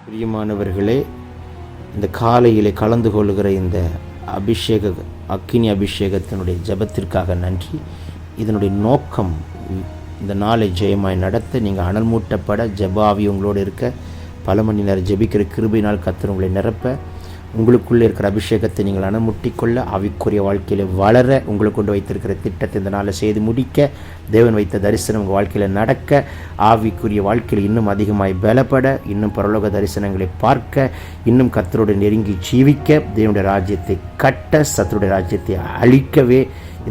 பிரியமானவர்களே, இந்த காலையிலே கலந்து கொள்கிற இந்த அக்கினி அபிஷேகத்தினுடைய ஜெபத்திற்காக நன்றி. இதனுடைய நோக்கம் இந்த நாளை ஜெயமாய் நடத்த, நீங்கள் அனல் மூட்டப்பட, ஜெபாவி உங்களோடு இருக்க, பல மணி நேரம் ஜெபிக்கிற கிருபையினால் கர்த்தர் உங்களை நிரப்ப, உங்களுக்குள்ளே இருக்கிற அபிஷேகத்தை நீங்கள் அனமுட்டிக்கொள்ள, ஆவிக்குரிய வாழ்க்கையில் வளர, உங்களுக்கு கொண்டு வைத்திருக்கிற திட்டத்தை இந்த நாளில் செய்து முடிக்க, தேவன் வைத்த தரிசனம் உங்கள் வாழ்க்கையில் நடக்க, ஆவிக்குரிய வாழ்க்கையில் இன்னும் அதிகமாய் பலப்பட, இன்னும் பரலோக தரிசனங்களை பார்க்க, இன்னும் கர்த்தரோடு நெருங்கி ஜீவிக்க, தேவனுடைய ராஜ்யத்தை கட்ட, சத்துருடைய ராஜ்யத்தை அழிக்கவே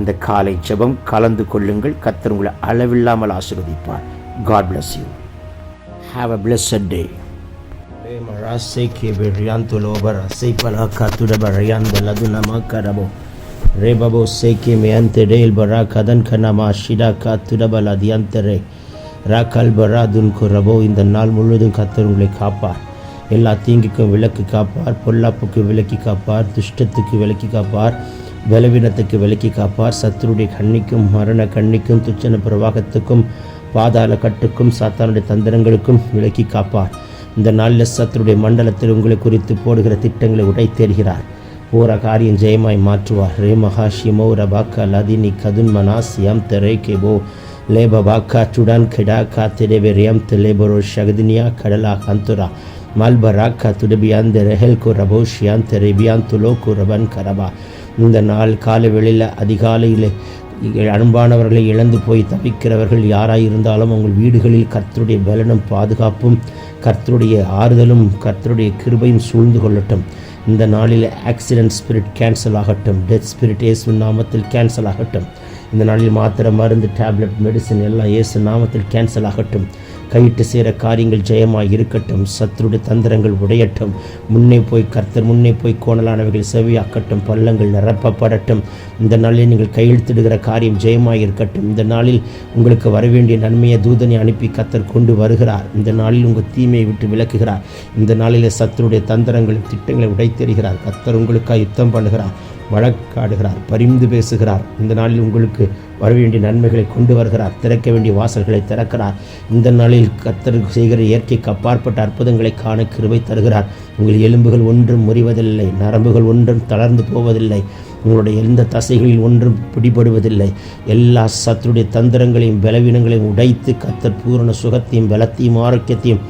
இந்த காலை ஜெபம் கலந்து கொள்ளுங்கள். கர்த்தர் உங்களை அளவில்லாமல் ஆசீர்வதிப்பார். God bless you. Have a blessed day. Marase ke berianto lobara sei pala katuda barayanda laduna makarabo rebabo sei ke meante del barakadan kanama shida katuda baladiantere rakal baradun korabo. இந்த நாள் முழுவதும் கர்த்தர் உங்களை காப்பார். எல்லா தீங்குக்கும் விலக்கி காப்பார், பொல்லாப்புக்கு விலக்கி காப்பார், துஷ்டத்துக்கு விலக்கி காப்பார், பலவீனத்துக்கு விலக்கி காப்பார், சத்துருடைய கண்ணிக்கும் மரண கண்ணிக்கும் துச்சன பிரவாகத்துக்கும் பாதாள கட்டுக்கும் சாத்தானுடைய தந்திரங்களுக்கும் விலக்கி காப்பார். இந்த நாளில் சத்துருடைய மண்டலத்தில் உங்களை குறித்து போடுகிற திட்டங்களை உடைத்தேறுகிறார். ஓர காரியம் ஜெயமாய் மாற்றுவார். ரே மகாஷிமோ ரபாக்கா லதினி கதுன் மனாசியம் தெரே கேபோ லேபாக்கா சுடான் கெடா காத்திரேபே ரியம் தெலேபரோ ஷகதினியா கடலா கந்துரா மல்பராக்கா துடபியாந்த ரெஹெல்கோ ரபோஷியான் தெரேபியான் துலோகோ ரபன் கரபா. இந்த நாள் காலை வேளையில் அதிகாலையில் அன்பானவர்களை இழந்து போய் தவிக்கிறவர்கள் யாராயிருந்தாலும் உங்கள் வீடுகளில் கர்த்தருடைய பலனும் பாதுகாப்பும் கர்த்தருடைய ஆறுதலும் கர்த்தருடைய கிருபையும் சூழ்ந்து கொள்ளட்டும். இந்த நாளில் ஆக்சிடென்ட் ஸ்பிரிட் கேன்சல் ஆகட்டும். டெத் ஸ்பிரிட் இயேசு நாமத்தில் கேன்சல் ஆகட்டும். இந்த நாளில் மாத்திரை மருந்து டேப்லெட் மெடிசன் எல்லாம் இயேசு நாமத்தில் கேன்சல் ஆகட்டும். கையிட்டு சேர காரியங்கள் ஜெயமாய் இருக்கட்டும். சத்துருடைய தந்திரங்கள் உடையட்டும். கர்த்தர் முன்னே போய் கோணலானவைகள் செவியாக்கட்டும். பள்ளங்கள் நிரப்பப்படட்டும். இந்த நாளில் நீங்கள் கையெழுத்திடுகிற காரியம் ஜெயமாய் இருக்கட்டும். இந்த நாளில் உங்களுக்கு வரவேண்டிய நன்மையை தூதனை அனுப்பி கர்த்தர் கொண்டு வருகிறார். இந்த நாளில் உங்கள் தீமையை விட்டு விலக்குகிறார். இந்த நாளில் சத்துருடைய தந்திரங்களின் திட்டங்களை உடைத்தெறிகிறார். கர்த்தர் உங்களுக்காக யுத்தம் பண்ணுகிறார், வழக்காடுகிறார், பரிந்து பேசுகிறார். இந்த நாளில் உங்களுக்கு வரவேண்டிய நன்மைகளை கொண்டு வருகிறார். திறக்க வேண்டிய வாசல்களை திறக்கிறார். இந்த நாளில் கர்த்தர் செய்கிற இயற்கைக்கு அப்பாற்பட்ட அற்புதங்களை காண கிருபை தருகிறார். உங்கள் எலும்புகள் ஒன்றும் முறிவதில்லை, நரம்புகள் ஒன்றும் தளர்ந்து போவதில்லை, உங்களுடைய எந்த தசைகளில் ஒன்றும் பிடிபடுவதில்லை. எல்லா சத்துருடைய தந்திரங்களையும் பலவீனங்களையும் உடைத்து கர்த்தர் பூரண சுகத்தையும் பலத்தையும் ஆரோக்கியத்தையும்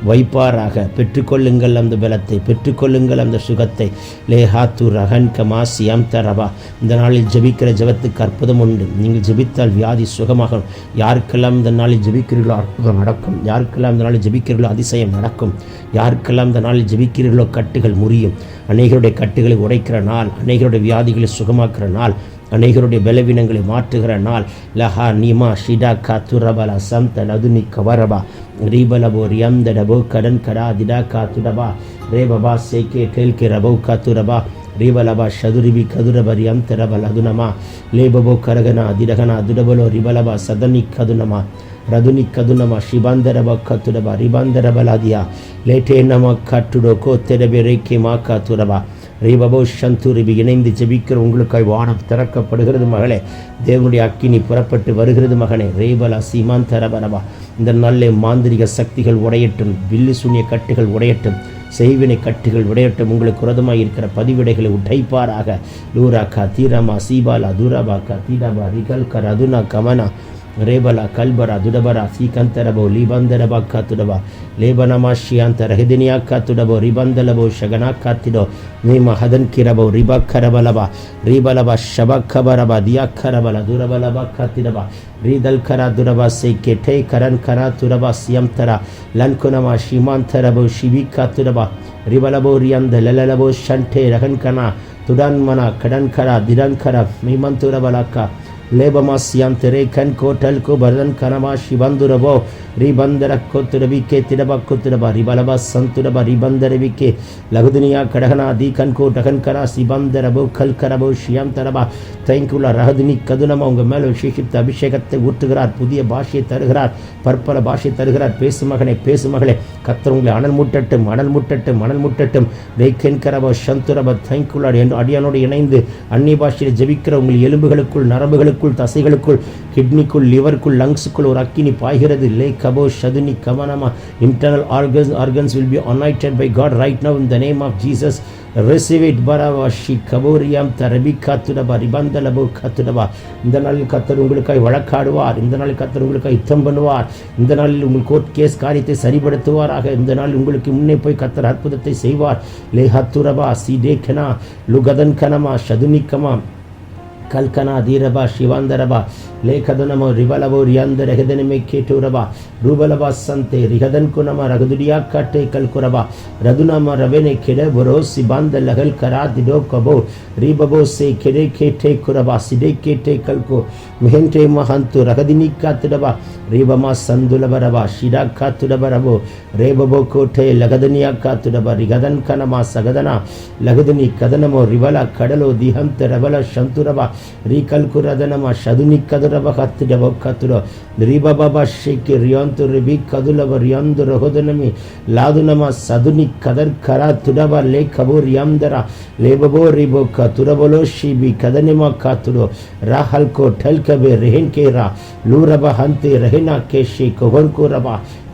வைப்பாராக. பெற்றுக்கொள்ளுங்கள் அந்த பலத்தை, பெற்றுக்கொள்ளுங்கள் அந்த சுகத்தை. லேஹாத்து ரஹன் கமாசியம் தரபா. இந்த நாளில் ஜெபிக்கிற ஜெபத்துக்கு அற்புதம் உண்டு. நீங்கள் ஜெபித்தால் வியாதி சுகமாகும். யாருக்கெல்லாம் இந்த நாளில் ஜெபிக்கிறீர்களோ அற்புதம் நடக்கும். யாருக்கெல்லாம் இந்த நாளில் ஜெபிக்கிறீர்களோ அதிசயம் நடக்கும். யாருக்கெல்லாம் இந்த நாளில் ஜெபிக்கிறீர்களோ கட்டுகள் முறியும். அநேகருடைய கட்டுகளை உடைக்கிற நாள், அநேகருடைய வியாதிகளை சுகமாக்குற நாள், அநேகருடைய பலவீனங்களை மாற்றுகிற நாள். லஹா நீமா ஷிடா கா துரபல சம்த நதுனி கவரபா ரீபலபோ ரியம்தடபோ கடன் கடா திடா கா துடபா ரேபபா சேகே டேல்கே ரபோ கா துரபா ரீபலபா ஷதுரிபி கதுரப ரியம் தெரபல் அதுனமா லேபபோ கரகனா திடகனா துடபலோ ரிபலபா சதனி கதுனமா ரதுனி கதுனமா ஷிபாந்தரப கத்துடபா ரிபாந்தரபலாதியா லேட்டே நம கட்டுடோ கோ தெரபே ரேக்கே மா கா துரபா ரீபபோ சந்துரிபி. இணைந்து ஜெபிக்கிற உங்களுக்காய் வானம் திறக்கப்படுகிறது மகளே. தேவனுடைய அக்கினி புறப்பட்டு வருகிறது மகனே. ரேபலா சீமான் தரபரபா. இந்த நல்ல மாந்திரிக சக்திகள் உடையட்டும். வில்லு சூன்ய கட்டுகள் உடையட்டும். செய்வினை கட்டுகள் உடையட்டும். உங்களுக்கு உரதமாக இருக்கிற பதிவிடைகளை உடைப்பாராக. லூராக்கா தீரமா சீபாலா தூரபாக்கா தீரபா ரிகல் கர் அதுனா கமனா ரேபலா கல்பரா துடபரா சீகந்தரபோ லிபந்தரபா காத்துடபா லேபனமா ஷியாந்த ரஹிதினியா காத்துடபோ ரிபந்தலபோ ஷகனா காத்திடோ நீமா ஹதன் கிரபோ ரிபா கரபலபா ரீபலபா ஷபக்கபரபா தியாக்கரபல துரபலபா காத்திடபா ரீதல் கரா துரபா சேக்கே டே கரன் கரா துரபா சியம் தரா லன்குனமா ஷிமாந்தரபோ ஷிபி காத்துடபா ரிபலபோ ரியந்த லலலபோ ஷண்டே ரகன் கனா துடான்மனா கடன் கரா திரன் கரா மீமந்துரபலாக்கா லேபமாசியாம் தெரே கன் கோட்டல் கோ பரதன் கனமா சிவந்துரபோ ரிபந்தர கொத்துரபிக்கே திடபா கொத்துரபா ரிபலபா சந்துரபா ரிபந்தரபிக்கே லகுதுனியா கடகனா தி கன் கோ டகன் கரா சிபந்தரபோ கல் கரபோ ஷியாம் தரபா. தேங்க்யூலா ரஹதுனி கதுனமா. உங்கள் மேலே விசேஷித்த அபிஷேகத்தை ஊற்றுகிறார். புதிய பாஷையை தருகிறார். பற்பல பாஷை தருகிறார். பேசு மகனே, பேசு மகளே. கர்த்தர் உங்களை அனல் முட்டட்டும், அனல் முட்டட்டும், அனல் முட்டட்டும். ரேக்கன் கரபோ சந்துரபா. தேங்க்யூலா. என்று அடியானோடு இணைந்து அந்நிய பாஷையில் ஜெபிக்கிற உங்கள் எலும்புகளுக்குள் நரம்புகளுக்குள் எலும்புகளுக்குள், தசைகளுக்குள், கிட்னிக்குள், லிவருக்குள், லங்ஸுக்குள் ஒரு அக்கினி பாய்கிறது. லே கபோ ஷதுனி கமனமா. Internal organs will be anointed by God right now in the name of Jesus. Receive it. பரவாஷி கபோரியாம் தரபி காத்துடபா ரிபந்தலபோ காத்துடபா. இந்த நாளில் கர்த்தர் உங்களுக்காய் வழக்காடுவார். இந்த நாளில் கர்த்தர் உங்களுக்காய் யுத்தம் பண்ணுவார். இந்த நாளில் உங்கள் கோர்ட் கேஸ் காரியத்தை சரிபடுத்துவாராக. இந்த நாள் உங்களுக்கு முன்னே போய் கர்த்தர் அற்புதத்தை செய்வார். லே ஹத்துரபா சிடேகனா லுகதன் கனமா ஷதுனிக்கமா கல்கனா தீரபா சிவாந்தரபா லேகதனமோ ரிவலவோ ரியாந்த ரகதனமே கேட்டுரபா ரூபலபா சந்தே ரிகதன் குணமா ரகதுடியா காட்டே கல்குரபா ரதுனம ரவெனே கெட பொரோ சிபாந்த லகல் கரா திடோ கபோ ரீபபோ சே கெடே கேட்டே குரபா சிடே கேட்டே கல்கோ மிஹென்டே மஹந்து ரகதினி காத்துடபா ரீபமா சந்துலபரபா ஷிடா காத்துடபரபோ ரேபபோ கோட்டே லகதனியா காத்துடபா ரிகதன் கனமா சகதனா லகதனி கதனமோ ரிவலா கடலோ திஹந்த ரவல சந்துரபா ரீகல்குரதனமா ஷதுனி கதுரப கத்துடபோ கத்துடோ ரிபபபா ஷேக்கி ரியாந்து ரிபி கதுலப ரியாந்து ரகோதனமி லாதுனமா சதுனி கதர் கரா துடபா லே கபோ ரியாந்தரா லேபபோ ரிபோ கதுரபலோ ஷிபி கதனிமா காத்துடோ ராஹல்கோ ಠಲ್ಕಬೆ ರೆಹೆನ್ಕೇರಾ ಲೂರಬ ಹಂತೆ ರೆಹೆನಾ ಕೇಶಿ ಕೊಹನ್ಕೂರಬ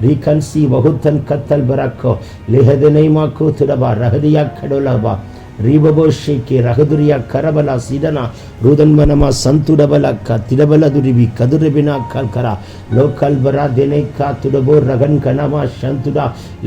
ರೀಕನ್ಸಿ ಬಹುತನ್ ಕತ್ತಲ್ ಬರಕ್ಕೋ ಲೆಹದನೈಮಾ ಕೂತುರಬ ರಹದಿಯಾ ಕಡೋಲಬ ರೀಬಬೋ ಶೇಕೆ ರಹದುರಿಯ ಕರಬಲ ಸಿದನ ರುದನ್ಮನಮ ಸಂತುಡಬಲ ಕ ತಿಡಬಲ ದುರಿಬಿ ಕದುರಬಿನ ಕಲ್ಕರ ಲೋಕಲ್ ಬರ ದೆನೆ ಕಾ ತುಡಬೋ ರಗನ್ ಕನಮ ಶಂತುಡ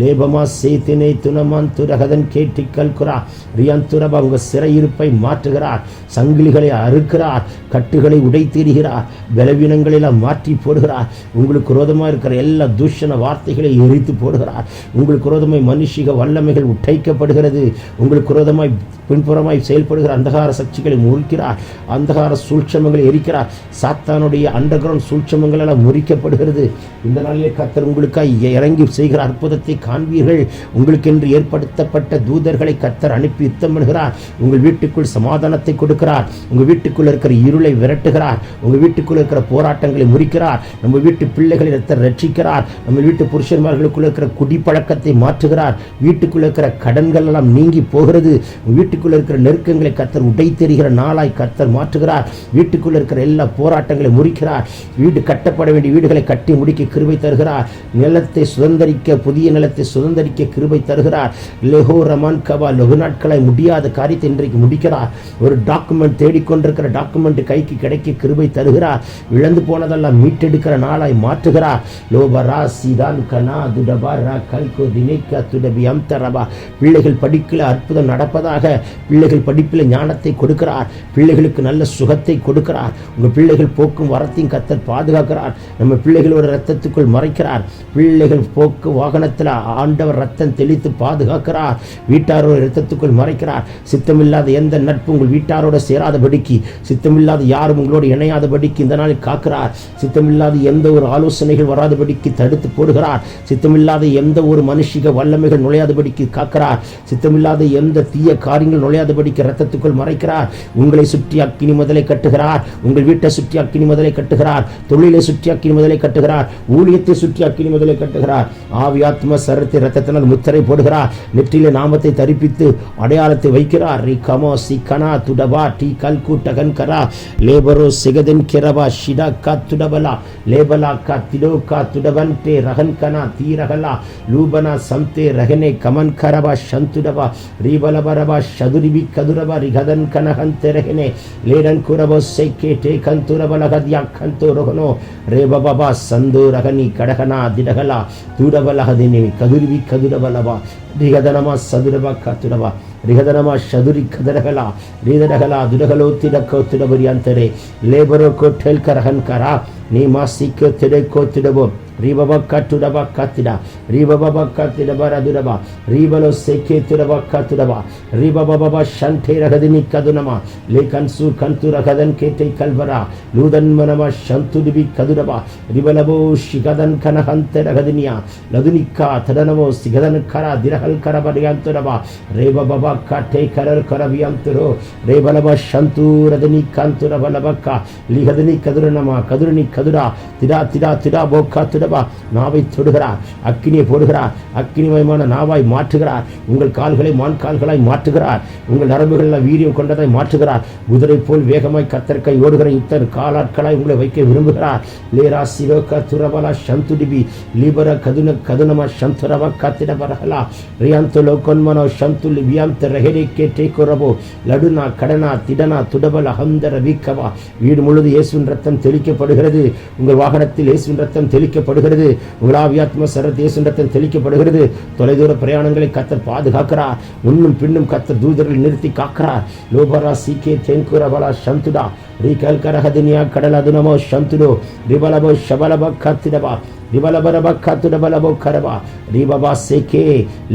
லேபமா சேத்தினை துணமான் துரகதன் கேட்டி கல்குரா ரியாந்துரபா. உங்க சிறையிருப்பை மாற்றுகிறார். சங்கிலிகளை அறுக்கிறார். கட்டுகளை உடைத்தெறிகிறார். பலவீனங்களெல்லாம் மாற்றி போடுகிறார். உங்களுக்கு விரோதமாக இருக்கிற எல்லா தூஷண வார்த்தைகளை எரித்து போடுகிறார். உங்களுக்கு விரோதமாய் மனுஷிக வல்லமைகள் உடைக்கப்படுகிறது. உங்களுக்கு விரோதமாய் பின்புறமாய் செயல்படுகிற அந்தகார சக்திகளை முறிக்கிறார். அந்தகார சூழ்ச்சமங்களை எரிக்கிறார். சாத்தானுடைய அண்டர் கிரவுண்ட் சூழ்ச்சமங்கள் எல்லாம் முறிக்கப்படுகிறது. இந்த நாளிலே கர்த்தர் உங்களுக்காக இறங்கி செய்கிற அற்புதத்தை காண்பீர்கள். உங்களுக்கென்று ஏற்படுத்தப்பட்ட தூதர்களை கர்த்தர் அனுப்பி யுத்தம் பண்ணுகிறார். உங்கள் வீட்டுக்குள் சமாதானத்தை கொடுக்கிறார். உங்கள் வீட்டுக்குள் இருக்கிற இருளை விரட்டுகிறார். உங்கள் வீட்டுக்குள் இருக்கிற போராட்டங்களை முறிக்கிறார். நம்ம வீட்டு பிள்ளைகளை ரட்சிக்கிறார். நம்ம வீட்டு புருஷன்மார்களுக்குள்ள இருக்கிற குடிப்பழக்கத்தை மாற்றுகிறார். வீட்டுக்குள்ள இருக்கிற கடன்கள் எல்லாம் நீங்கி போகிறது. வீட்டுக்குள்ள இருக்கிற நெருக்கங்களை கர்த்தர் உடைத்தெறிகிற நாளாய் கர்த்தர் மாற்றுகிறார். வீட்டுக்குள்ள இருக்கிற எல்லா போராட்டங்களை முறிக்கிறார். வீடு கட்டப்பட வேண்டிய வீடுகளை கட்டி முடிக்க கிருபை தருகிறார். நிலத்தை சுதந்திரிக்க புதிய நிலத்தை சுதந்திரிக்க கிருபை தருகிறார். லெஹோ ரமான் கபா லகு நாட்களை முடியாத காரியத்தை இன்றைக்கு முடிக்கிறார். ஒரு டாக்குமெண்ட் தேடிக்கொண்டிருக்கிற டாக்குமெண்ட் கைக்கு கிடைக்க கிருபை தருகிறார். இழந்து போனதெல்லாம் மீட்டெடுக்கிற நாளாய் மாற்றுகிறார். லோபரா சிதான் கனா துடபா கல்கோ தினேக்கா துடபி அம்தரபா. பிள்ளைகள் படிக்கல அற்புதம் நடப்பதாக. பிள்ளைகள் படிப்பில் ஞானத்தை கொடுக்கிறார். பிள்ளைகளுக்கு நல்ல சுகத்தை கொடுக்கிறார். உங்க பிள்ளைகள் போக்கும் வரத்தையும் கர்த்தர் பாதுகாக்கிறார். நம்ம பிள்ளைகள் ஒரு ரத்தத்துக்குள் மறைக்கிறார். பிள்ளைகள் போக்கு வாகனத்தில் ஆண்டவர் ரத்தம் தெளித்து பாதுகாக்கிறார். வீட்டாரோட ரத்தத்துக்குள் மறைக்கிறார். சித்தமில்லாத எந்த நட்பு உங்கள் வீட்டாரோட சேராதபடிக்கு, சித்தமில்லாத யாரும் உங்களோடு இணையாதபடிக்கு இந்த நாளில் காக்கிறார். சித்தமில்லாத எந்த ஒரு ஆலோசனைகள் வராதபடிக்கு தடுத்து போடுகிறார். சித்தமில்லாத எந்த ஒரு மனுஷிக வல்லமைகள் நுழையாதபடிக்கு காக்கிறார். சித்தமில்லாத எந்த தீய காரியங்கள் நுழையாதபடிக்கு ரத்தத்துக்குள் மறைக்கிறார். உங்களை சுற்றி அக்கினி முதலை கட்டுகிறார். உங்கள் வீட்டை சுற்றி அக்கினி முதலை கட்டுகிறார். தொழிலை சுற்றி அக்கினி முதலை கட்டுகிறார். ஊழியத்தை சுற்றி அக்கினி முதலை கட்டுகிறார். ஆவியாத்ம சரத்தை ரத்தத்தினால் முத்திரை போடுகிறார். நெற்றிலே நாமத்தை தரிப்பித்து அடையாளத்தை வைக்கிறார். ரிகமோ சிகனா துடபா டி கல்கு டகன்கரா லேபரோ சிகதன் கிரபா ஷிடா கா துடபலா லேபலா கா திடோ கா துடவன்டே ரகன்கனா தீரகலா லூபனா சம்தே ரகனே கமன் கரபா சந்துடபா ரீபலபரபா ஷதுரிபி கதுரபா ரிகதன் கனகன் தெரகனே லேடன் குரபோ சேக்கேட்டே கந்துரபலகத்யா கந்தோரகனோ ரேபபா சந்தோ ரகனி கடகனா திடகலா துடபலகதினி கதுரிபி கதுரபலபா ரிகதனமா சதுரபா காத்துடபா ரிகதனமா ஷதுரி கதரகலா ரீதரகலா துடகலோ திடக்கோ திடபரியாந்தரே லேபரோ கோட்டேல் கரகன் கரா நீ மாசிக்கோ திடக்கோ திடபோ ரீபபா காத்துடபா காத்திடா ரீபபா காத்திடபா ரதுடபா ரீபலோ சேக்கே திடபா காத்துடபா ரீபபா ஷண்டே ரகதினி கதுனமா லே கன்சு கந்து ரகதன் கேட்டை கல்வரா லூதன் மனமா ஷந்துடிபி கதுடபா ரிபலபோ ஷிகதன் கனகந்த ரகதினியா லதுனிக்கா தடனமோ சிகதன் கரா திரகல் கரபரியாந்துடபா ரேபபா காட்டே கரர் கரபியாந்துரோ ரேபலபா ஷந்து ரதனி காந்துரபலபக்கா லிகதனி கதுரனமா கதுரணி கதுரா திடா திடா திடா போக்கா திட கத்துடவா. நாவை தொடுகிறார், அக்கினியை போடுகிறார், அக்கினிமயமான நாவாய் மாற்றுகிறார். உங்கள் கால்களை மான் கால்களாய் மாற்றுகிறார். உங்கள் நரம்புகளில் வீரியம் கொண்டதை மாற்றுகிறார். குதிரை போல் வேகமாய் கத்தற்கை ஓடுகிற யுத்தர் காலாட்களாய் உங்களை வைக்க விரும்புகிறார். லேரா சிரோக துரபலா சந்துடிபி லிபர கதுன கதுனமா சந்துரவ கத்திட பரகலா ரியாந்தலோ கொன்மனோ சந்துலி வியாந்த ரஹெரே கேட்டே குரபோ லடுனா கடனா திடனா துடபல ஹந்தர வீக்கவா. வீடு முழுது இயேசுவின் ரத்தம் தெளிக்கப்படுகிறது. உங்கள் வாகனத்தில் இயேசுவின் ரத்தம் தெளிக்கப்படுகிறது. உங்கள் ஆவியாத்ம சரத் இயேசுவின் ரத்தம் தெளிக்கப்படுகிறது. தொலைதூர பிரயாணங்களை கத்தர் பாதுகாக்கிறார். முன்னும் பின்னும் கத்தர் தூதர்கள் நிறுத்தி காக்கிறார். லோபரா சீக்கே தென்குரபலா சந்துடா ரீகல் கரஹதினியா கடல் அதுனமோ சந்துடோ ரிபலபோ ஷபலப கத்திடபா ரிபலபரப கத்துடபலபோ கரபா ரிபபா சேகே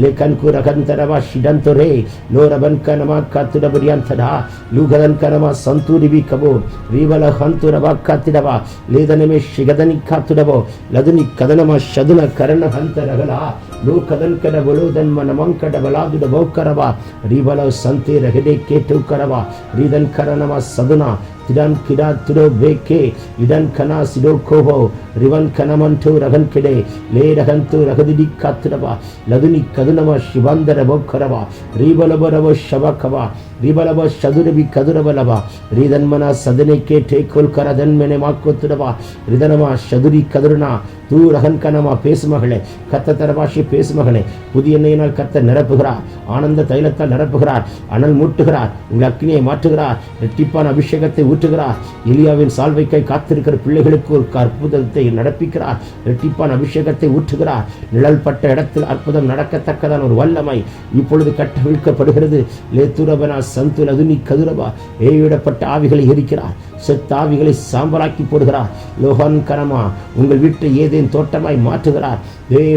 லேகன்கு ரகந்தரபா ஷிடந்தொரே லோரபன் கனமா கத்துடபரியாந்தடா லூகதன் கனமா சந்தூரிபி கபோ ரிபல ஹந்துரபா கத்திடபா லேதனமே ஷிகதனி கத்துடபோ லதுனி கதனமா ஷதுன கரண ஹந்தரகலா லோகதன் கடபலோதன் மனமங்கடபலாதுடபோ கரபா ரிபல சந்தே ரகடே கேட்டு கரபா ரிதன் கரணமா சதுனா திடன் கிடா துடோ பேக்கே இடன் கனா சிடோ கோபோ ரிவன் கனமன்டோ ரகன் கிடே லே ரகந்து ரகதிடி காத்துடவா லதுனி கதுனவா சிவாந்தரபோ கரவா ரீபலபரவோ ஷபகவா ரிபலப சதுரபி கதுரபலபா ரீதன்மனா சதனை கேட்டே கொல்கர தன்மனை மாக்கொத்துடவா ரிதனமா சதுரி கதுருனா தூ ரகன் கனமா பேசுமகளே கத்த தரபாஷி பேசுமகளே. புதிய எண்ணெயினால் கத்த நிரப்புகிறார். ஆனந்த தைலத்தால் நிரப்புகிறார். அனல் மூட்டுகிறார். உங்கள் அக்னியை மாற்றுகிறார். இரட்டிப்பான அபிஷேகத்தை ஊற்றுகிறார். எலியாவின் சால்வைக்கை காத்திருக்கிற பிள்ளைகளுக்கு ஒரு அற்புதத்தை நடப்பிக்கிறார். இரட்டிப்பான அபிஷேகத்தை ஊற்றுகிறார். நிழல் பட்ட இடத்தில் அற்புதம் நடக்கத்தக்கதான ஒரு வல்லமை இப்பொழுது கட்டவிழ்க்கப்படுகிறது. லேத்துரபனா சந்துல் அதுனி கதுரபா ஏவிடப்பட்ட ஆவிகளை எரிக்கிறார். செத்த ஆவிகளை சாம்பலாக்கி போடுகிறார். லோகன் கனமா உங்கள் வீட்டை ஏதேன் தோட்டமாய் மாற்றுகிறார்.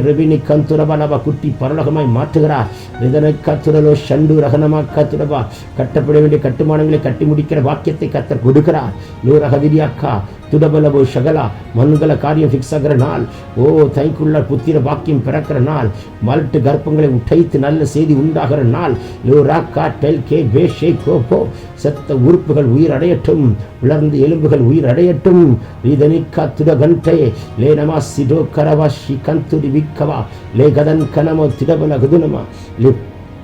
ரபினி கந்துரபலபா குட்டி பரலோகமாய் மாற்றுகிறார். ரிதனை கத்துரலோ ஷண்டு ரகனமா கத்துரபா கட்டப்பட வேண்டிய கட்டுமானங்களை கட்டி முடிக்கிற வாக்கியத்தை கத்தர் கொடுக்கிறார். லூரகதிரியாக்கா துடபலபோ ஷகலா மண்கல காரியம் ஃபிக்ஸ் ஆகிற நாள். ஓ தைக்குள்ள புத்திர வாக்கியம் பிறக்கிற நாள். மல்ட்டு கர்ப்பங்களை உடைத்து நல்ல செய்தி உண்டாகிற நாள். லூராக்கா டெல் கே பேஷே கோபோ செத்த உறுப்புகள் உயிர் அடையட்டும். உலர்ந்து எலும்புகள் உயிர் அடையட்டும். ரீதனிக்கா துடகண்டே லே நமா சிடோ கரவா ஷி கந்துடி விக்கவா லே கதன் கனமோ திடபல கதுனமா லே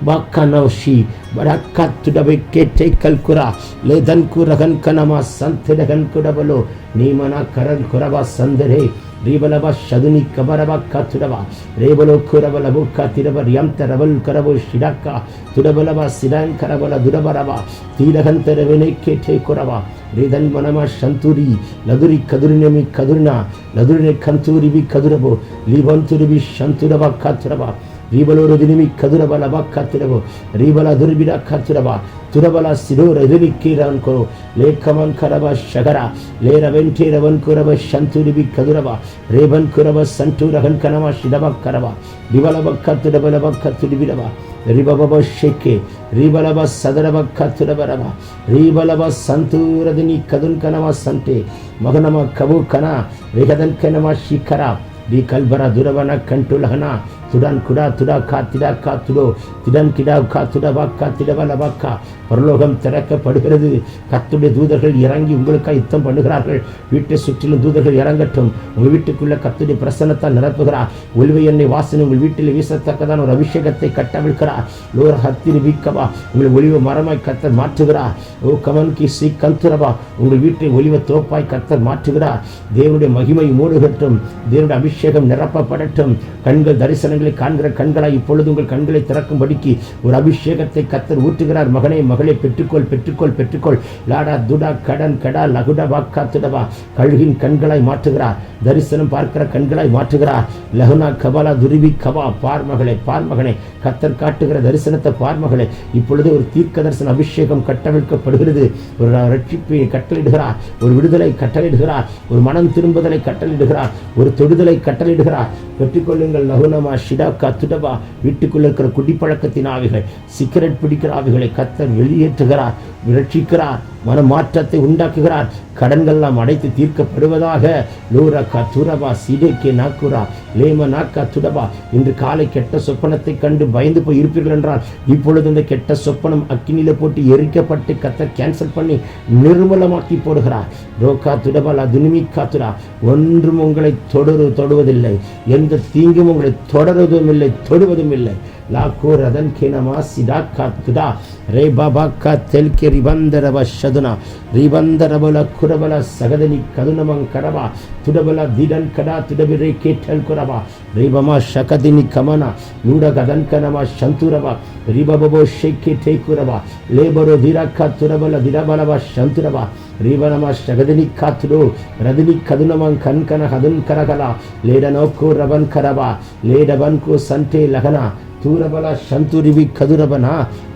பாக்கனோஷி பரக்கா துடபை கேட்டே கல்குரா லே தன்கு ரகன் கனமா சந்தரகன் குடபலோ நீமனா கரன் குரவா சந்தரே ரீபலபா சதுனி கபரபா காத்துடவா ரேபலோ குரபலபோ காத்திரப ரியம் தரவல் கரபோ ஷிடாக்கா துடபலபா சிடான் கரபல துடபரபா தீரகன் தரவினை கேட்டே குரவா ரீதன் மனமா சந்தூரி லதுரி கதுரினமி கதுரினா லதுரினை கந்தூரிபி கதுரபோ லீபந்துரிபி சந்துரபா காத்துரபா ரீபலோரு தினிமி கதுரபலபா காத்திரபோ ரீபலா துர்பிடா காத்திரபா துரபலா சிரோர எதிரிக்கீரான் கொரோ லேக்கமன் கரபா ஷகரா லேரவென்டே ரவன் குரப சந்துரிபி கதுரபா ரேபன் குரப சண்டூரகன் கனமா ஷிடபா கரபா ரிபலப கத்துடபலப கத்துடிபிடபா ரிபபப ஷேக்கே ரிபலப சதரப கத்துடபரபா ரிபலப சந்தூரதினி கதுன் கனமா சந்தே மகனமா கபு கனா ரிகதன் கனமா ஷிகரா டி கல்பரா துரவன கண்டுலகனா துடன் குடா துடா காத்திடா காத்துடோ திடன் கிடா காத்துடபா காத்திடபலபாக்கா பரலோகம் திறக்கப்படுகிறது. கர்த்தருடைய தூதர்கள் இறங்கி உங்களுக்காக யுத்தம் பண்ணுகிறார்கள். வீட்டை சுற்றிலும் தூதர்கள் இறங்கட்டும். உங்கள் வீட்டுக்குள்ள கர்த்தருடைய பிரசன்னத்தால் நிரப்புகிறார். ஒலிவை எண்ணெய் வாசனை உங்கள் வீட்டில் வீசத்தக்கதான் ஒரு அபிஷேகத்தை கட்டவிழ்க்கிறார். லோர ஹத்திரி வீக்கவா உங்களை ஒலிவ மரமாய் கர்த்தர் மாற்றுகிறார். ஓ கமன் கி சி கந்துரபா உங்கள் வீட்டை ஒலிவ தோப்பாய் கர்த்தர் மாற்றுகிறார். தேவனுடைய மகிமை மூடுகட்டும். தேவனுடைய அபிஷேகம் நிரப்பப்படட்டும். கண்கள் தரிசனங்களை காண்கிற கண்களாய் இப்பொழுது உங்கள் கண்களை திறக்கும்படிக்கு ஒரு அபிஷேகத்தை கர்த்தர் ஊற்றுகிறார். மகனே மகளே பெற்றுக்கொள் பெற்றுக்கொள் பெற்றுக்கொள். லாடா துடா கடன் கடா லகுடா வாக்கா துடவா கழுகின் கண்களாய் மாற்றுகிறார். தரிசனம் பார்க்கிற கண்களாய் மாற்றுகிறார். லகுனா கபாலா துருவி கபா பார்மகளே பார்மகனே கர்த்தர் காட்டுகிற தரிசனத்தை பார்மகளே இப்பொழுது ஒரு தீர்க்க தரிசன அபிஷேகம் கட்டவிழ்க்கப்படுகிறது. ஒரு ரட்சிப்பை கட்டளிடுகிறார். ஒரு விடுதலை கட்டளிடுகிறார். ஒரு மனம் திரும்புதலை கட்டளிடுகிறார். ஒரு தொடுதலை கட்டளிடுகிறார். பெற்றுக்கொள்ளுங்கள். லகுனமா ஷிடாக்கா துடபா வீட்டுக்குள்ள இருக்கிற குடிப்பழக்கத்தின் ஆவிகள் சிகரெட் பிடிக்கிற ஆவிகளை கர்த்தர் வெளியேற்றுகிறார். ரட்சிக்கிறார், மனமாற்றத்தை உண்டாக்குகிறார். கடன்கள் எல்லாம் அடைத்து தீர்க்கப்படுவதாக. லூரக்கா துரபா சிடேக்கே நாக்குரா லேம நாக்கா துடபா. இன்று காலை கெட்ட சொப்பனத்தை கண்டு பயந்து போய் இருப்பீர்கள் என்றால் இப்பொழுது இந்த கெட்ட சொப்பனம் அக்கினியில போட்டு எரிக்கப்பட்டு கர்த்தர் கேன்சல் பண்ணி நிர்மூலமாக்கி போடுகிறார். ரோக்கா துடபலா துனிமிக்கா துரா. ஒன்றும் உங்களை தொடுவதில்லை, எந்த தீங்கும் உங்களை தொடருவதும் இல்லை, தொடுவதும் இல்லை. லாக்கூர் அதன் கேனமா சிடாக்கா துடா ரே பாபாக்கா தெல்கே ரிபந்தரப ஷதுனா ரிபந்தரபல குரபல சகதனி கதுனமங் கரபா துடபல திடன் கடா துடபிரே கேட்டல் குரபா ரிபமா ஷகதினி கமனா நூட கதன் கனமா சந்துரபா ரிபபோ ஷேக்கே டேக்குரபா லேபரோ திராக்கா துடபல திரபலபா சந்துரபா ரிபனமா ஷகதினி காத்துடோ ரதினி கதுனமங் கன்கன ஹதுன் கரகலா லேடனோக்கோ ரபன் கரபா லேடபன்கோ சந்தே லகனா தூரபல சந்துரிவி கதுரபனா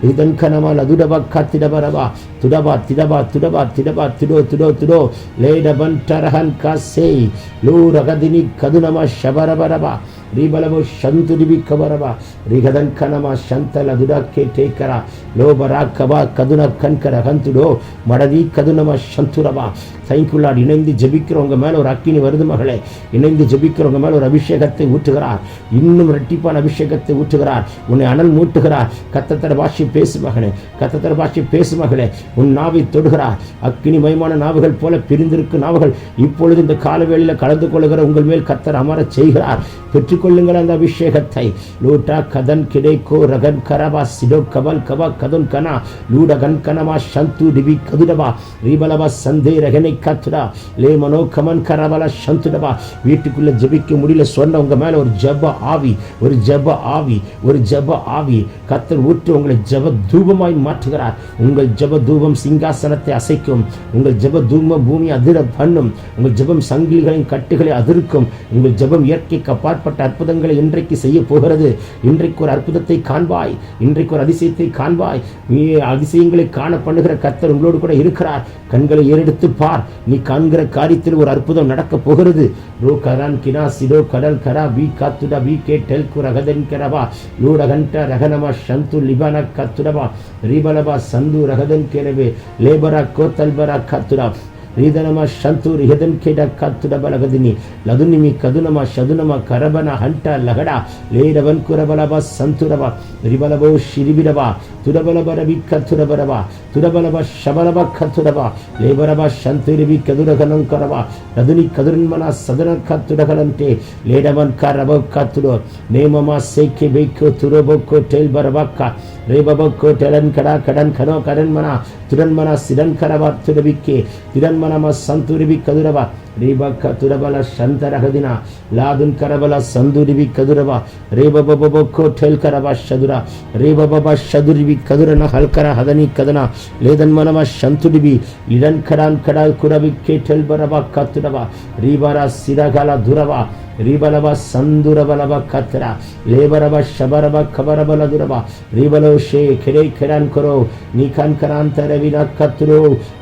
இதன் கனமல் அதுடபா காத்திடபரபா துடபா திடபா துடபா திடபா திடோ திடோ திடோ லேடபன் டரஹன் காசே லூ ரகதினி கதுனமா ஷபரபரபா ரிபலபோ சந்துரிவி கபரபா ரிகதன் கனமா சந்தல துடக்கே டேக்கரா லோபரா கபா கதுன கன்கர ஹந்துடோ மடதி கதுனமா சந்துரபா. தேங்க்யூலாட். இணைந்து ஜெபிக்கிறவங்க மேல ஒரு அக்கினி வருது மகளே. இணைந்து ஜெபிக்கிறவங்க மேல ஒரு அபிஷேகத்தை ஊற்றுகிறார். இன்னும் இரட்டிப்பான அபிஷேகத்தை ஊற்றுகிறார். உன்னை அனல் மூட்டுகிறார். கத்தத்தர பாஷை பேசு மகனே, கத்தத்தர பாஷை பேசு மகளே. உன் நாவை தொடுகிறார். அக்கினி மயமான நாவுகள் போல பிரிந்திருக்கும் நாவுகள் இப்பொழுது இந்த காலவேளையில் கலந்து கொள்ளுகிற உங்கள் மேல் கத்தர் அமர செய்கிறார். பெற்றுக்கொள்ளுங்கள் அந்த அபிஷேகத்தை. லூட்டா கதன் கிடைக்கோ ரகன் கரபா சிடோ கபல் கபா கதுன் கனா லூட கன் கனமா சந்து டிபி கதுடபா ரீபலபா சந்தே ரகனை கத்துடா லே மனோ கமன் கரபல சந்துடபா. வீட்டுக்குள்ள ஜெபிக்க முடியல சொன்ன உங்க மேல ஒரு ஜப ஆவி, ஒரு ஜப ஆவி, ஒரு ஜப ஆவி கத்தர் ஊற்று உங்களை ஜப தூபமாய் மாற்றுகிறார். உங்கள் ஜப தூபம் சிங்காசனத்தை அசைக்கும். உங்கள் ஜப தூபம் பூமி அதிர பண்ணும். உங்கள் ஜபம் சங்கிலிகளின் கட்டுகளை அதிர்க்கும். உங்கள் ஜபம் இயற்கைக்கு அப்பாற்பட்ட அற்புதங்களை இன்றைக்கு செய்ய போகிறது. இன்றைக்கு ஒரு அற்புதத்தை காண்பாய், இன்றைக்கு ஒரு அதிசயத்தை காண்பாய். அதிசயங்களை காண பண்ணுகிற கர்த்தர் உங்களோடு கூட இருக்கிறார். கண்களை ஏறெடுத்து பார். நீ காண்கிற காரியத்தில் ஒரு அற்புதம் நடக்க போகிறது. ரோ கரான் கினா சிடோ கடல் கரா பி காத்துடா பி கே டெல் குரகதன் கரபா லூட கண்ட ரகனமா சந்து லிபானா கத்துடபா ரிபலபா சந்து ரகதன் கேரவே லேபரா கோத்தல்பரா கத்துடா ரீதனமா சந்து ரிஹதன் கேட கத்துட பலகதினி லதுனிமி கதுனமா சதுனமா கரபன ஹண்டா லகடா லேடவன் குரபலபா சந்துரபா ரிபலபோ ஷிரிபிரபா துடபலபரபி கத்துடபரபா துடபலபா ஷபலபா கத்துடபா லேபரபா சந்துரிபி கதுரகனம் கரபா ரதுனி கதுரன்மனா சதன கத்துடகலந்தே லேடவன் கரபோ கத்துடோ நேமமா சேக்கே பேக்கோ துரபோக்கோ டெல் பரபாக்கா ரேபபோக்கோ டெலன் கடா கடன் கனோ கடன்மனா துரன்மனா சிடன் கரபா துடபிக்கே திரன்மனமா சந்துரிபி கதுரபா ரேபக்க துரபல சந்தரகதினா லாதுன் கரபல சந்துரிபி கதுரபா ரேபபபோக்கோ டெல் கரபா ஷதுரா ரேபபபா ஷதுரிபி கதுரன ஹல்கர ஹதனி கதனா லேதன்மனமா சந்துரிபி இடன் கடான் கடால் குரபி கே டெல் பரபா கத்துடபா ரீபரா சிரகல துரபா ரிபலபா சந்துரபலபா கத்ரா லேபரபா ஷபரபா கபரபல துரபா ரிபலோ ஷே கெடே கெடான் கரோ நீகான் கராந்தர வினா கத்ரோ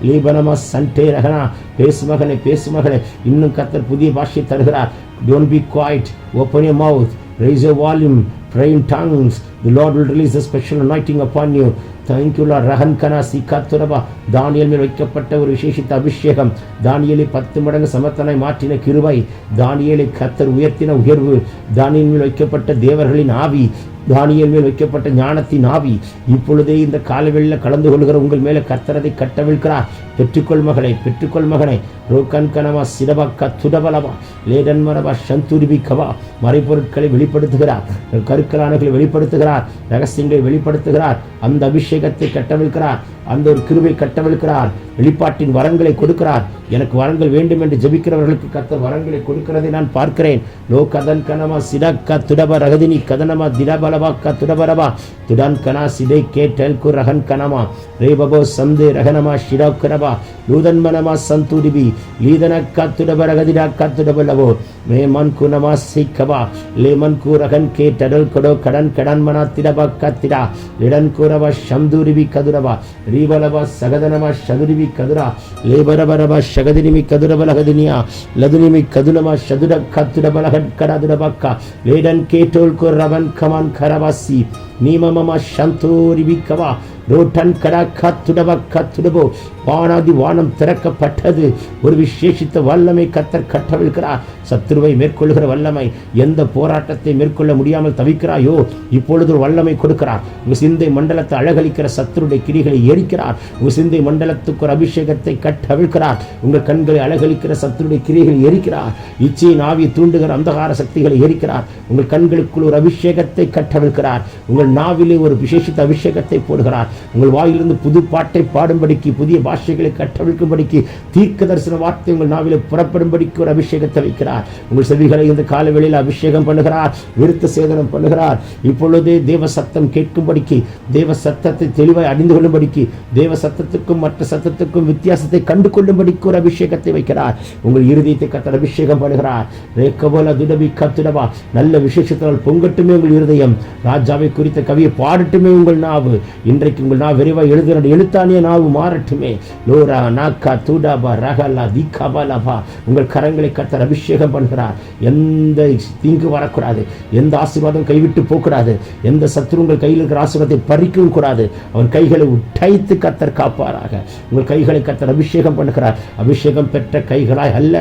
லீபனமா சண்டே ரகனா. பேசு மகனே, பேசு மகனே. இன்னும் கர்த்தர் புதிய பாஷை தருகிறார். Don't be quiet. Open your mouth. Raise your volume. Pray in tongues. The Lord will release a special anointing upon you. Thank you Lord. ரஹன் கனா சிகாத்துரபா. தானியேல் மேல் வைக்கப்பட்ட ஒரு விசேஷித்த அபிஷேகம். தானியேலை 10 மடங்கு சமத்தனாய் மாற்றின கிருபை. தானியேலை கர்த்தர் உயர்த்தின உயர்வு. தானியேல் மேல் வைக்கப்பட்ட தேவர்களின் ஆவி, தானியேல் மேல் வைக்கப்பட்ட ஞானத்தின் ஆவி இப்பொழுதே இந்த காலவெளியில் கலந்து கொள்கிற உங்கள் மேலே கர்த்தரதை கட்டவிழ்கிறார். பெற்றுக்கொள் மகளை, பெற்றுக்கொள் மகனை. ரோக்கன் கனவா சிடபக்கா துடபலவா லேடன்மரபா சந்துரிபி கவா. மறைப்பொருட்களை வெளிப்படுத்துகிறார், கருக்கலானங்களை வெளிப்படுத்துகிறார், ரகசியங்களை வெளிப்படுத்துகிறார். அந்த அபிஷேகத்தை கட்டவிழ்கிறார். அந்த ஒரு கிருபை கட்டவிழ்கிறார். வெளிப்பாட்டின் வரங்களை கொடுக்கிறார். எனக்கு வரங்கள் வேண்டும் என்று ஜெபிக்கிறவர்களுக்கு கர்த்தர் வரங்களை கொடுக்கிறதை நான் பார்க்கிறேன். லோ கதன் கனமா சிடக்கா துடப ரகதினி கதனமா திடபலவா கத்துடபரபா துடன் கனா சிடை கேட்டல் கு ரகன் கனமா ரேபபோ சந்தே ரகனமா ஷிடாக்குரபா லூதன்மனமா சந்துடிபி லீதன கத்துடப ரகதிடா கத்துடபலவோ மேமன் குனமா சிக்கபா லேமன் கு ரகன் கேட்டடல் கொடோ கடன் கடன்மனா திடபா கத்திடா லிடன் குரபா சந்துரிபி கதுரபா ரீபலபா சகதனமா சதுரிபி கதுரா லேபரபரபா ஷகதினிமி கதுரபலகதினியா லதுனிமி கதுனமா ஷதுட கத்துடபலகன் கடாதுடபக்கா லேடன் கேட்டோல் கு ரவன் கமான் கரவாசி நீமமமா சந்தோரிபி கவா ரோட்டன் கடா கத்துடவ கத்துடவோ. வானாதி வானம் திறக்கப்பட்டது. ஒரு விசேஷித்த வல்லமை கத்தர் கட்டவிழ்கிறார். சத்துருவை மேற்கொள்ளுகிற வல்லமை. எந்த போராட்டத்தை மேற்கொள்ள முடியாமல் தவிக்கிறாயோ இப்பொழுது ஒரு வல்லமை கொடுக்கிறார். உங்க சிந்தை மண்டலத்தை அழகழிக்கிற சத்துருடைய கிரிகளை எரிக்கிறார். உங்க சிந்தை மண்டலத்துக்கு ஒரு அபிஷேகத்தை கட்டவிழ்கிறார். உங்கள் கண்களை அழகழிக்கிற சத்துருடைய கிரிகளை எரிக்கிறார். இச்சையின் ஆவியை தூண்டுகிற அந்தகார சக்திகளை எரிக்கிறார். உங்கள் கண்களுக்குள் ஒரு அபிஷேகத்தை கட்டவிழ்கிறார். உங்கள் நாவிலே ஒரு விசேஷித்த அபிஷேகத்தை போடுகிறார். உங்கள் வாயிலிருந்து புது பாட்டை பாடும்படிக்கு, புதிய பாஷைகளை கட்டவிழ்க்கும்படிக்கு, தீர்க்க தரிசன வார்த்தை உங்கள் நாவிலே புறப்படும்படிக்கு ஒரு அபிஷேகத்தை வைக்கிறார். உங்கள் செவிகளை இந்த காலவெளியில் அபிஷேகம் பண்ணுகிறார். விருத்த சேதனம் பண்ணுகிறார். இப்பொழுதே தேவ சத்தம் கேட்கும்படிக்கு, தேவ சத்தத்தை தெளிவாய் அறிந்து கொள்ளும்படிக்கு, தேவ சத்தத்துக்கும் மற்ற சத்தத்துக்கும் வித்தியாசத்தை கண்டு கொள்ளும்படிக்கு ஒரு அபிஷேகத்தை வைக்கிறார். உங்கள் இருதயத்தை கத்தர் அபிஷேகம் பண்ணுகிறார். ரேக்கபோல துடபி கத்துடவா. நல்ல விசேஷத்தால் பொங்கட்டுமே உங்கள் இருதயம். ராஜாவை குறித்த கவியை பாடட்டுமே உங்கள் நாவு. இன்றைக்கு உங்கள் நாவு விரைவாக எழுதுகிற எழுத்தானிய நாவு மாறட்டுமே. லோரா நாக்கா தூடாபா ரகலா தீகாபாலாபா. உங்கள் கரங்களை கத்தர் அபிஷேகம் பண்ணுகிறார். எந்த தீங்கு வரக்கூடாது. எந்த ஆசீர்வாதம் கைவிட்டு போகக்கூடாது. எந்த சத்துரு உங்கள் கையில் இருக்கிற ஆசீர்வாதத்தை பறிக்கவும் கூடாது. அவன் கைகளை உடைத்து கத்தர் காப்பாராக. உங்கள் கைகளை கத்தர் அபிஷேகம் பண்ணுகிறார். அபிஷேகம் பெற்ற கைகளாய் அல்ல,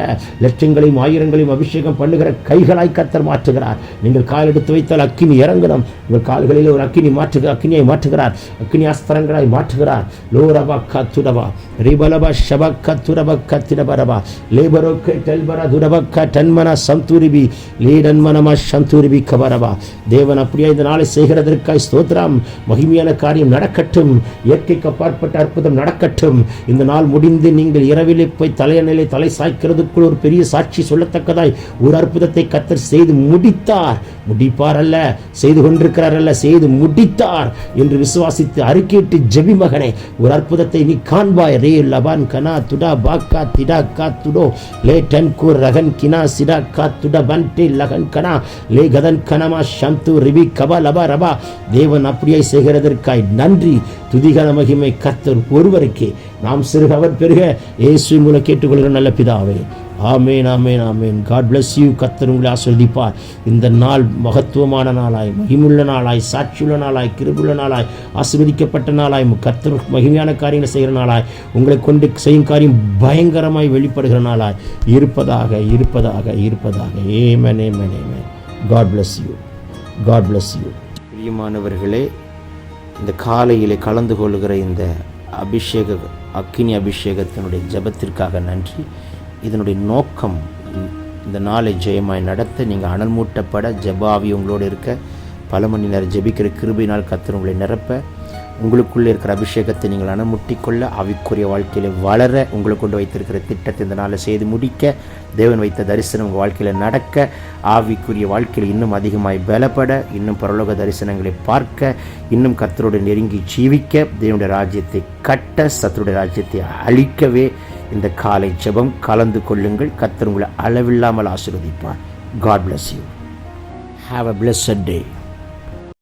லட்சங்களையும் ஆயிரங்களையும் அபிஷேகம் பண்ணுகிற கைகளாய் கத்தர் மாற்றுகிறார். நீங்கள் கால் எடுத்து வைத்தால் அக்கினி இறங்கணும். உங்கள் கால்களில் ஒரு அக்கினியை மாற்றுகிறார். அக்கினி அஸ்திரங்களாய் மாற்றுகிறார். லோரபா கத்துடவா ரிபலபா ஷபக்க துரபக்க திரபரபா லேபரோக்கே டெல்பரா துரபக்க டன்மனா சந்தூரிபி லீடன்மனமா சந்தூரிபி கபரபா. தேவன் அப்படியே இந்த நாளை செய்கிறதற்காய் ஸ்தோத்திரம். மகிமையான காரியம் நடக்கட்டும். இயற்கைக்கு அப்பாற்பட்ட அற்புதம் நடக்கட்டும். இந்த நாள் முடிந்து நீங்கள் இரவிலே போய் தலையணையிலே தலை சாய்க்கிறதுக்குள் ஒரு பெரிய சாட்சி சொல்லத்தக்கதாய் ஒரு அற்புதத்தை கத்தர் செய்து முடித்தார். முடிப்பார் அல்ல, செய்து கொண்டிருக்கிறார் அல்ல, செய்து முடித்தார் என்று விசுவாசித்து அறிக்கையிட்டு ஜெபி மகனே. ஒரு அற்புதத்தை நீ காண்பாய். ரே லபான் கனா துடா பாக்கா திடா கா துடோ லே டன் கூர் ரகன் கினா சிடா கா துடா பன்டே லகன் கனா லே கதன் கனமா சந்து ரிபி கபா லபா ரபா. தேவன் அப்படியே செய்கிறதற்காய் நன்றி. துதிகன மகிமை கர்த்தர் ஒருவருக்கே. நாம் சிறுக அவர் பெருக. இயேசுவின் மூலம் கேட்டுக்கொள்கிற நல்ல பிதாவே. ஆமேன் ஆமேன் ஆமேன். God bless you. கர்த்தர் உங்களை ஆசீர்வதிப்பார். இந்த நாள் மகத்துவமான நாளாய், மகிமுள்ள நாளாய், சாட்சியுள்ள நாளாய், கிருபையுள்ள நாளாய், ஆசீர்வதிக்கப்பட்ட நாளாய், கர்த்தர் மகிமையான காரியங்களை செய்கிற நாளாய், உங்களை கொண்டு செய்யும் காரியம் பயங்கரமாய் வெளிப்படுகிற நாளாய் இருப்பதாக இருப்பதாக இருப்பதாக. ஆமென் ஆமென் ஆமென். God bless you. God bless you. பிரியமானவர்களே, இந்த காலையிலே கலந்து கொள்கிற இந்த அக்கினி அபிஷேகத்தினுடைய ஜெபத்திற்காக நன்றி. இதனுடைய நோக்கம் இந்த நாளை ஜெயமாய் நடத்த, நீங்கள் அனல் மூட்டப்பட, ஜெபாவி உங்களோடு இருக்க, பல மணி நேரம் ஜெபிக்கிற கிருபையினால் கர்த்தர் உங்களை நிரப்ப, உங்களுக்குள்ளே இருக்கிற அபிஷேகத்தை நீங்கள் அனமுட்டிக்கொள்ள, ஆவிக்குரிய வாழ்க்கையில் வளர, உங்களை கொண்டு வைத்திருக்கிற திட்டத்தை இந்த நாளை செய்து முடிக்க, தேவன் வைத்த தரிசனம் உங்கள் வாழ்க்கையில் நடக்க, ஆவிக்குரிய வாழ்க்கையில் இன்னும் அதிகமாய் பலப்பட, இன்னும் பரலோக தரிசனங்களை பார்க்க, இன்னும் கர்த்தரோடு நெருங்கி ஜீவிக்க, தேவனுடைய ராஜ்யத்தை கட்ட, சத்துருடைய ராஜ்யத்தை அழிக்கவே இந்த காலை ஜெபம் கலந்து கொள்ளுங்கள். கர்த்தர் உங்களை அளவில்லாமல் ஆசீர்வதிப்பார். God bless you. Have a blessed day.